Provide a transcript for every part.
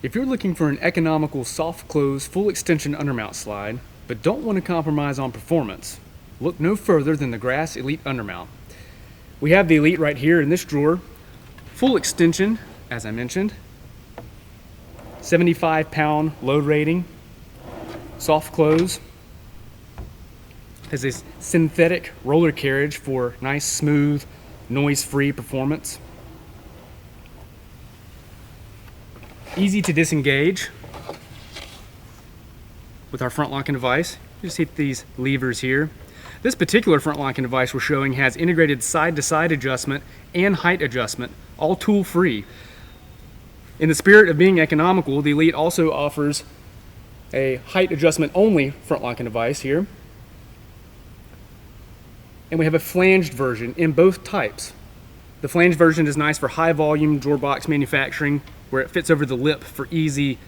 If you're looking for an economical soft close full extension undermount slide, but don't want to compromise on performance, look no further than the Grass Elite Undermount. We have the Elite right here in this drawer, full extension, as I mentioned, 75-pound load rating, soft close, has this synthetic roller carriage for nice, smooth, noise-free performance. Easy to disengage with our front locking device. You just hit these levers here. This particular front locking device we're showing has integrated side-to-side adjustment and height adjustment, all tool-free. In the spirit of being economical, the Elite also offers a height adjustment only front locking device here. And we have a flanged version in both types. The flanged version is nice for high volume drawer box manufacturing, where it fits over the lip for easy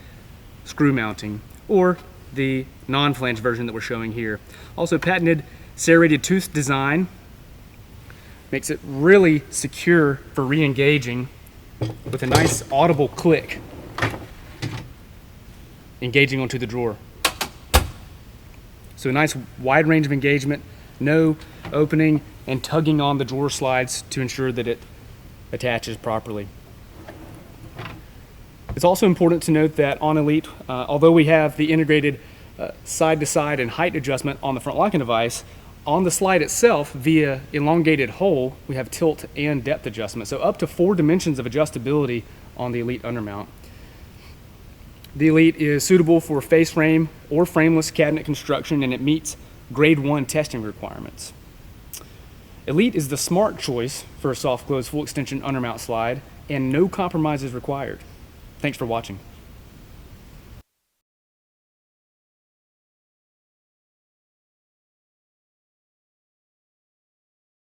screw mounting, or the non-flanged version that we're showing here. Also patented serrated tooth design makes it really secure for re-engaging with a nice audible click engaging onto the drawer. So a nice wide range of engagement, no opening and tugging on the drawer slides to ensure that it attaches properly. It's also important to note that on Elite, although we have the integrated side-to-side and height adjustment on the front locking device, on the slide itself, via elongated hole, we have tilt and depth adjustment. So up to 4 dimensions of adjustability on the Elite undermount. The Elite is suitable for face frame or frameless cabinet construction, and it meets grade 1 testing requirements. Elite is the smart choice for a soft close full extension undermount slide, and no compromises required. Thanks for watching.